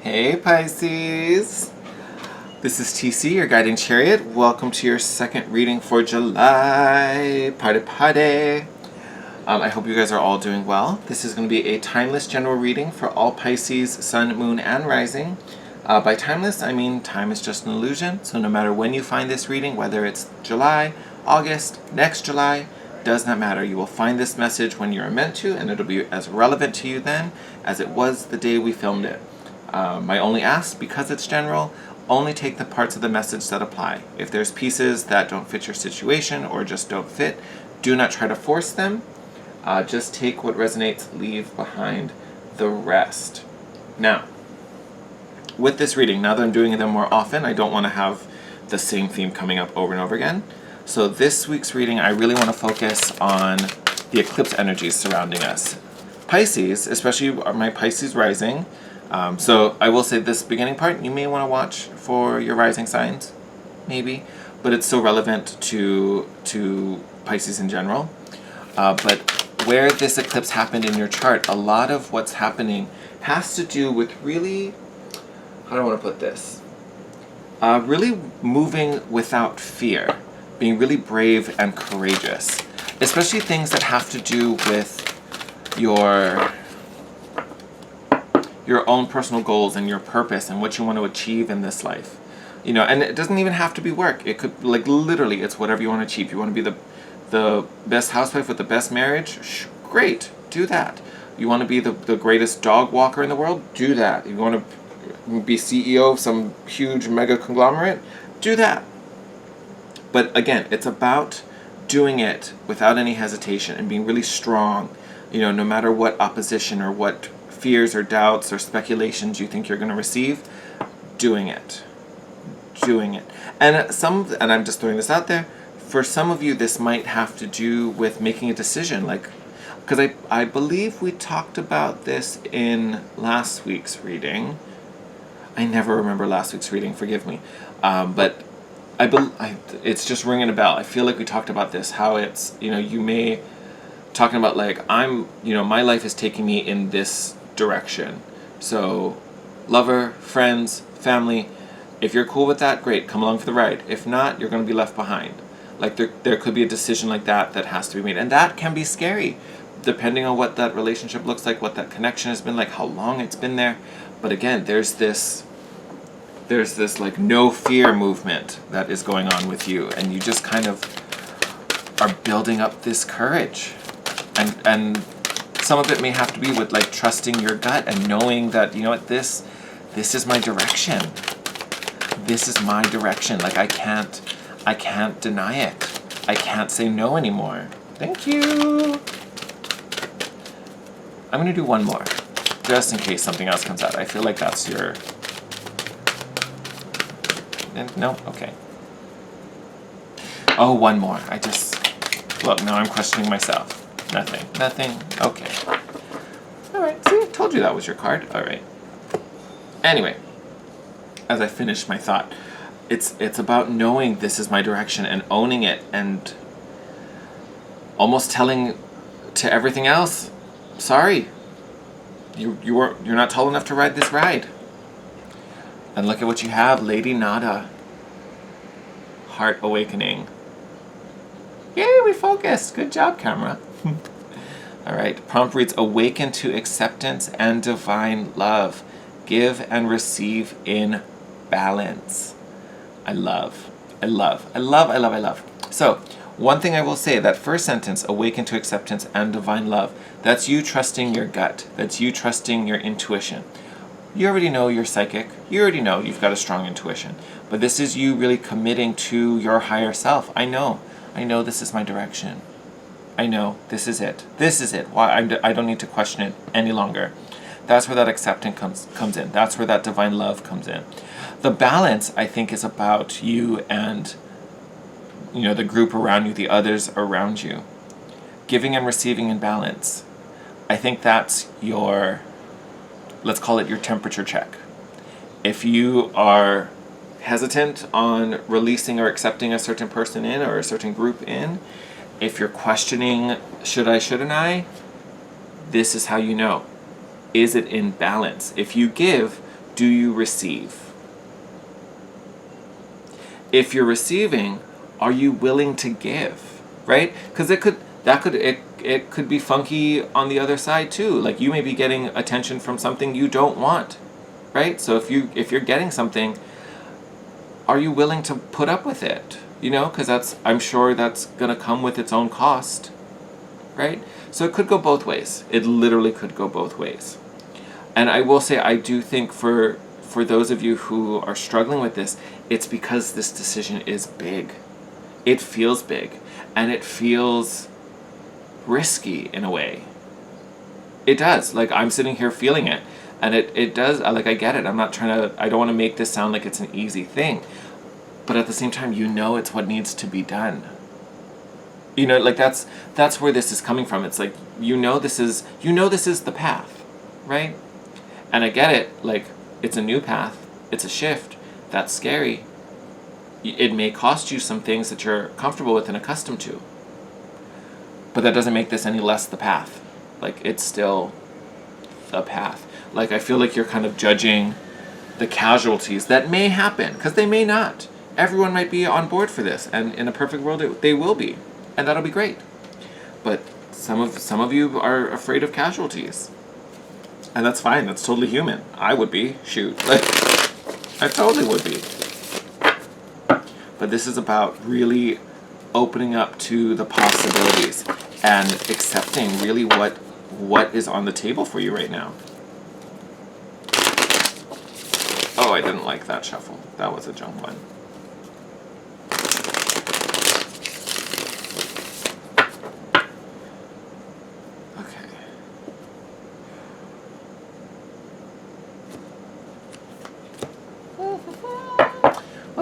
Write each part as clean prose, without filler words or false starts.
Hey Pisces! This is TC, your guiding chariot. Welcome to your second reading for July. Party party! I hope you guys are all doing well. This is going to be a timeless general reading for all Pisces, Sun, Moon, and Rising. By timeless, I mean time is just an illusion, so no matter when you find this reading, whether it's July, August, next July, does not matter. You will find this message when you're meant to, and it'll be as relevant to you then as it was the day we filmed it. My only ask, because it's general, only take the parts of the message that apply. If there's pieces that don't fit your situation or just don't fit, do not try to force them. Just take what resonates, leave behind the rest. Now, with this reading, now that I'm doing them more often, I don't want to have the same theme coming up over and over again. So this week's reading, I really want to focus on the eclipse energies surrounding us. Pisces, especially my Pisces rising. So I will say this beginning part, you may want to watch for your rising signs, maybe, but it's so relevant to Pisces in general. But where this eclipse happened in your chart, a lot of what's happening has to do with really, how do I want to put this? Really moving without fear, being really brave and courageous, especially things that have to do with your own personal goals and your purpose and what you want to achieve in this life. You know, and it doesn't even have to be work. It could, like, literally, it's whatever you want to achieve. You want to be the best housewife with the best marriage? Great, do that. You want to be the greatest dog walker in the world? Do that. You want to be CEO of some huge mega conglomerate? Do that. But again, it's about doing it without any hesitation and being really strong, you know, no matter what opposition or what fears or doubts or speculations you think you're going to receive, doing it. And I'm just throwing this out there, for some of you this might have to do with making a decision, like, because I believe we talked about this in last week's reading. I never remember last week's reading, forgive me. But it's just ringing a bell. I feel like we talked about this, how it's, you know, you may, talking about like, my life is taking me in this direction. So, lover, friends, family, if you're cool with that, great, come along for the ride. If not, you're going to be left behind. Like, there could be a decision like that has to be made. And that can be scary, depending on what that relationship looks like, what that connection has been like, how long it's been there. But again, there's this like no fear movement that is going on with you, and you just kind of are building up this courage. And some of it may have to be with like trusting your gut and knowing that, you know what, this is my direction. This is my direction. Like, I can't deny it. I can't say no anymore. Thank you. I'm going to do one more, just in case something else comes out. I feel like that's your... No? Okay. Oh, one more. Look, now I'm questioning myself. Nothing. Okay. Alright, see, I told you that was your card. Alright. Anyway, as I finish my thought, it's about knowing this is my direction and owning it and almost telling to everything else, sorry, you're not tall enough to ride this ride. And look at what you have, Lady Nada. Heart awakening. Yay, we focused. Good job, camera. All right, prompt reads, awaken to acceptance and divine love. Give and receive in balance. I love. So, one thing I will say, that first sentence, awaken to acceptance and divine love, that's you trusting your gut. That's you trusting your intuition. You already know you're psychic. You already know you've got a strong intuition. But this is you really committing to your higher self. I know this is my direction. I know this is it. Why I don't need to question it any longer. That's where that acceptance comes in. That's where that divine love comes in. The balance, I think, is about you and, you know, the group around you, the others around you. Giving and receiving in balance. I think that's your, let's call it your temperature check. If you are hesitant on releasing or accepting a certain person in or a certain group in, if you're questioning, should I, shouldn't I, this is how you know. Is it in balance? If you give, do you receive? If you're receiving, are you willing to give? Right? Because it could be funky on the other side too. Like you may be getting attention from something you don't want, right? So if you're getting something, are you willing to put up with it? You know, because I'm sure that's gonna come with its own cost, right? So it could go both ways. It literally could go both ways. And I will say, I do think for those of you who are struggling with this, it's because this decision is big. It feels big, and it feels risky in a way. It does. Like, I'm sitting here feeling it, and it does. Like, I get it. I don't want to make this sound like it's an easy thing, but at the same time, you know it's what needs to be done. You know, like that's where this is coming from. It's like, this is the path, right? And I get it. Like, it's a new path. It's a shift. That's scary. It may cost you some things that you're comfortable with and accustomed to. But that doesn't make this any less the path. Like, it's still the path. Like, I feel like you're kind of judging the casualties that may happen, because they may not. Everyone might be on board for this, and in a perfect world, they will be. And that'll be great. But some of you are afraid of casualties. And that's fine. That's totally human. I would be. Shoot. Like, I totally would be. But this is about really opening up to the possibilities and accepting really what is on the table for you right now. Oh, I didn't like that shuffle. That was a junk one.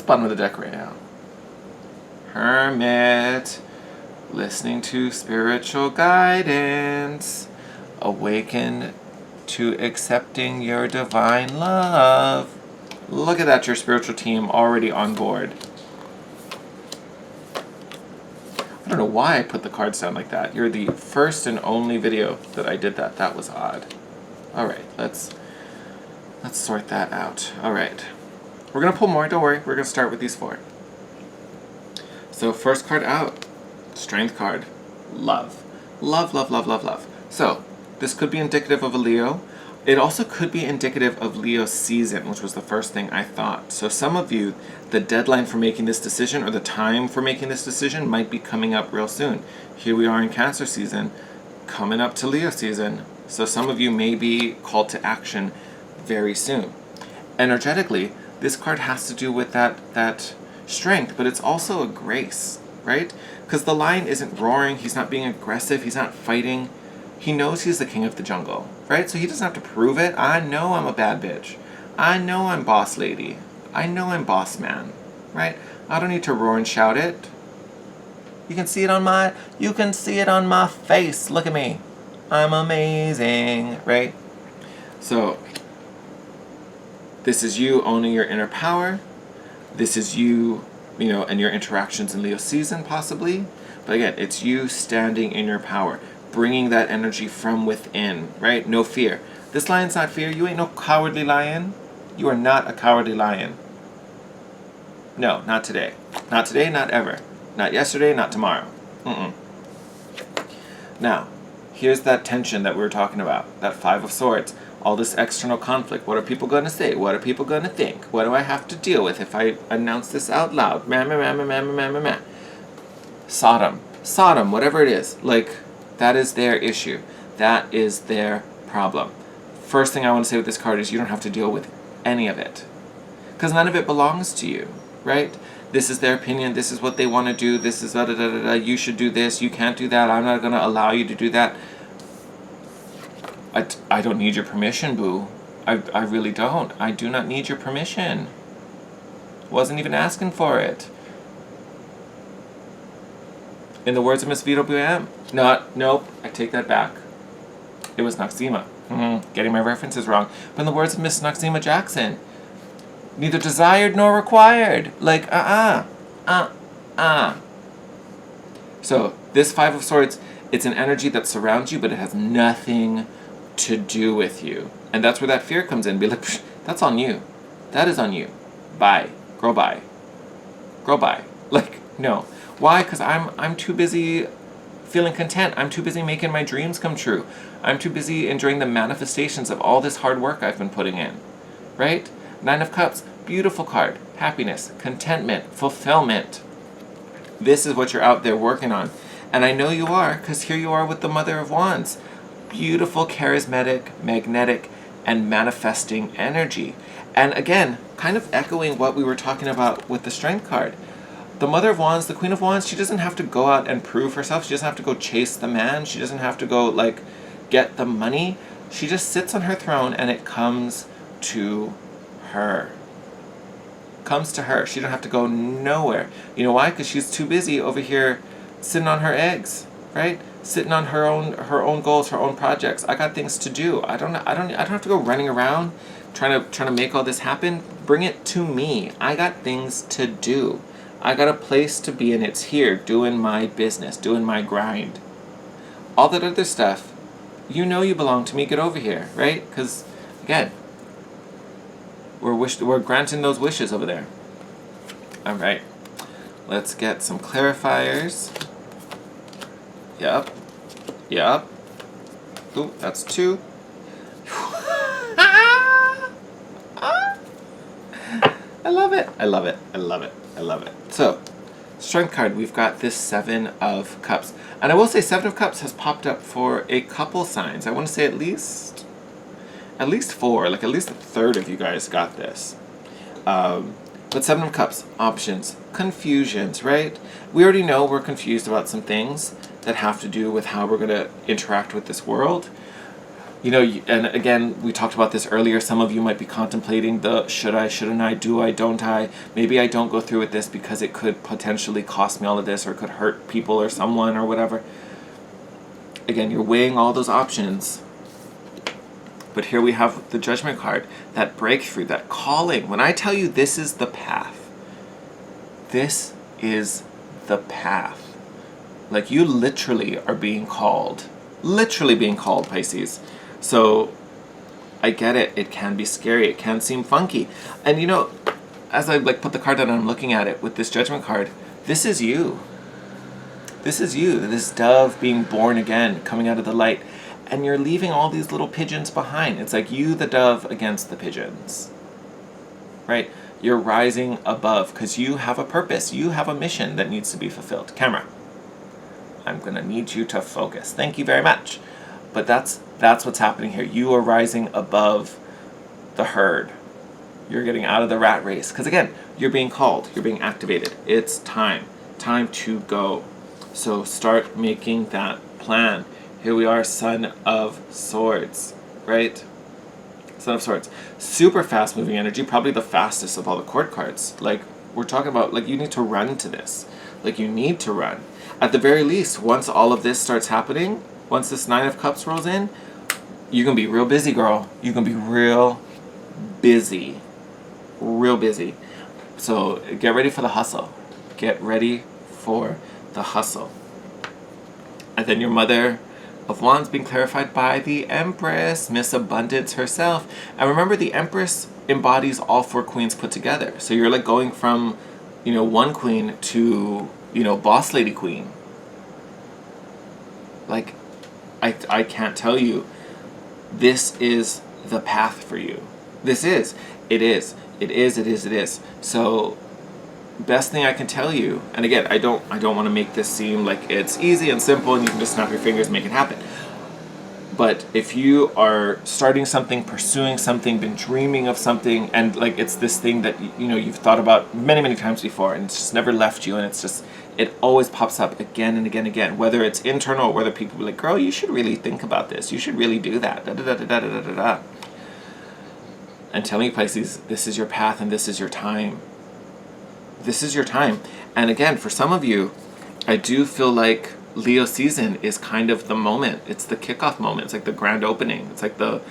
Bottom of the deck right now. Hermit, listening to spiritual guidance, awaken to accepting your divine love. Look at that, your spiritual team already on board. I don't know why I put the cards down like that. You're the first and only video that I did that. That was odd. All right, let's sort that out. All right. We're going to pull more, don't worry. We're going to start with these 4. So first card out, Strength card, love. Love, love, love, love, love. So this could be indicative of a Leo. It also could be indicative of Leo season, which was the first thing I thought. So some of you, the deadline for making this decision or the time for making this decision might be coming up real soon. Here we are in Cancer season, coming up to Leo season. So some of you may be called to action very soon. Energetically, this card has to do with that strength, but it's also a grace, right? Because the lion isn't roaring, he's not being aggressive, he's not fighting. He knows he's the king of the jungle, right? So he doesn't have to prove it. I know I'm a bad bitch. I know I'm boss lady. I know I'm boss man, right? I don't need to roar and shout it. You can see it on my face. Look at me. I'm amazing, right? So this is you owning your inner power. This is you, and your interactions in Leo season, possibly. But again, it's you standing in your power, bringing that energy from within, right? No fear. This lion's not fear. You ain't no cowardly lion. You are not a cowardly lion. No, not today. Not today, not ever. Not yesterday, not tomorrow. Now, here's that tension that we were talking about, that 5 of Swords. All this external conflict. What are people going to say? What are people going to think? What do I have to deal with if I announce this out loud? Sodom, whatever it is. Like, that is their issue. That is their problem. First thing I want to say with this card is you don't have to deal with any of it. Because none of it belongs to you, right? This is their opinion. This is what they want to do. This is da-da-da-da-da. You should do this. You can't do that. I'm not going to allow you to do that. I don't need your permission, boo. I really don't. I do not need your permission. Wasn't even asking for it. In the words of Miss Vito Buam. Nope, I take that back. It was Noxzema. Getting my references wrong. But in the words of Miss Noxzema Jackson, neither desired nor required. Like, So, this 5 of Swords, it's an energy that surrounds you, but it has nothing to do with you. And that's where that fear comes in. Be like, That's on you. That is on you. Bye. Girl, bye. Girl, bye. Like, no. Why? Because I'm too busy feeling content. I'm too busy making my dreams come true. I'm too busy enjoying the manifestations of all this hard work I've been putting in. Right? Nine of Cups. Beautiful card. Happiness, contentment, fulfillment. This is what you're out there working on. And I know you are, because here you are with the Mother of Wands. Beautiful, charismatic, magnetic, and manifesting energy. And again, kind of echoing what we were talking about with the Strength card. The Mother of Wands, the Queen of Wands, she doesn't have to go out and prove herself. She doesn't have to go chase the man. She doesn't have to go, like, get the money. She just sits on her throne and it comes to her. Comes to her. She don't have to go nowhere. You know why? Because she's too busy over here sitting on her eggs, right? Sitting on her own goals, her own projects. I got things to do. I don't have to go running around trying to make all this happen. Bring it to me. I got things to do. I got a place to be, and it's here, doing my business, doing my grind. All that other stuff, you know you belong to me. Get over here, right? Because again, we're granting those wishes over there. All right, let's get some clarifiers. Yep. Ooh, that's 2. I love it. I love it. I love it. I love it. So, Strength card, we've got this 7 of Cups. And I will say 7 of Cups has popped up for a couple signs. I want to say at least 4, like at least a third of you guys got this. But 7 of Cups, options, confusions, right? We already know we're confused about some things that have to do with how we're going to interact with this world. You know, and again, we talked about this earlier. Some of you might be contemplating the should I, shouldn't I, do I, don't I? Maybe I don't go through with this because it could potentially cost me all of this, or it could hurt people or someone or whatever. Again, you're weighing all those options. But here we have the Judgment card, that breakthrough, that calling. When I tell you this is the path, this is the path. Like, you literally are being called. Literally being called, Pisces. So, I get it. It can be scary. It can seem funky. And you know, as I put the card down and I'm looking at it with this Judgment card, this is you. This is you. This dove being born again, coming out of the light. And you're leaving all these little pigeons behind. It's like you, the dove, against the pigeons. Right? You're rising above because you have a purpose. You have a mission that needs to be fulfilled. Camera, I'm going to need you to focus. Thank you very much. But that's what's happening here. You are rising above the herd. You're getting out of the rat race. Because again, you're being called. You're being activated. It's time. Time to go. So start making that plan. Here we are, Son of Swords, right? Son of Swords. Super fast moving energy, probably the fastest of all the court cards. Like, we're talking about, like, you need to run to this. Like, you need to run. At the very least, once all of this starts happening, once this 9 of Cups rolls in, you're going to be real busy, girl. You're going to be real busy. Real busy. So, get ready for the hustle. Get ready for the hustle. And then your Mother of Wands being clarified by the Empress, Miss Abundance herself. And remember, the Empress embodies all 4 queens put together. So you're like going from, you know, one queen to, you know, boss lady queen. Like, I can't tell you, this is the path for you. This is. It is. It is. It is. It is. So, best thing I can tell you, and again, I don't want to make this seem like it's easy and simple and you can just snap your fingers and make it happen. But if you are starting something, pursuing something, been dreaming of something, and like it's this thing that you know you've thought about many, many times before, and it's just never left you, and it's just, it always pops up again and again and again, whether it's internal or whether people be like, girl, you should really think about this, you should really do that, da da da da da da da da. And telling you, Pisces, this is your path and this is your time. This is your time. And again, for some of you, I do feel like Leo season is kind of the moment. It's the kickoff moment. It's like the grand opening. It's like the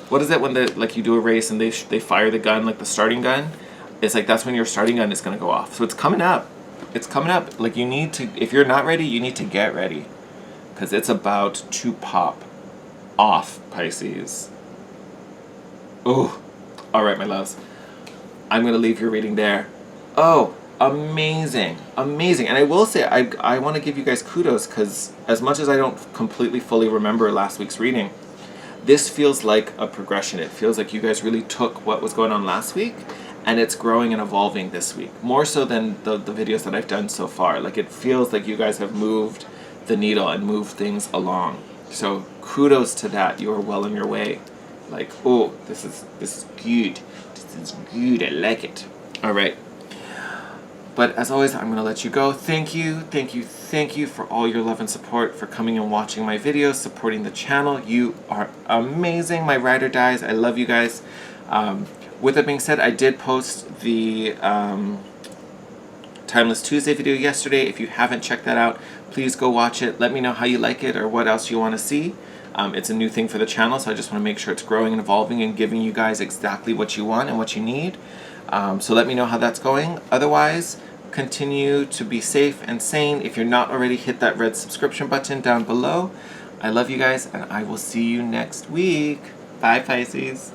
what is it when like you do a race and they fire the gun, like the starting gun? It's like that's when your starting gun is going to go off. So it's coming up. It's coming up. Like you need to, if you're not ready, you need to get ready. Because it's about to pop off, Pisces. Oh, all right, my loves. I'm going to leave your reading there. Oh, amazing. Amazing. And I will say, I want to give you guys kudos because as much as I don't completely fully remember last week's reading, this feels like a progression. It feels like you guys really took what was going on last week and it's growing and evolving this week. More so than the videos that I've done so far. Like, it feels like you guys have moved the needle and moved things along. So kudos to that. You are well on your way. Like, oh, this is good. This is good. I like it. All right. But as always, I'm going to let you go. Thank you for all your love and support, for coming and watching my videos, supporting the channel. You are amazing, my ride or dies. I love you guys. With that being said, I did post the Timeless Tuesday video yesterday. If you haven't checked that out, please go watch it. Let me know how you like it or what else you want to see. It's a new thing for the channel, so I just want to make sure it's growing and evolving and giving you guys exactly what you want and what you need. So let me know how that's going. Otherwise, continue to be safe and sane. If you're not already, hit that red subscription button down below. I love you guys, and I will see you next week. Bye, Pisces.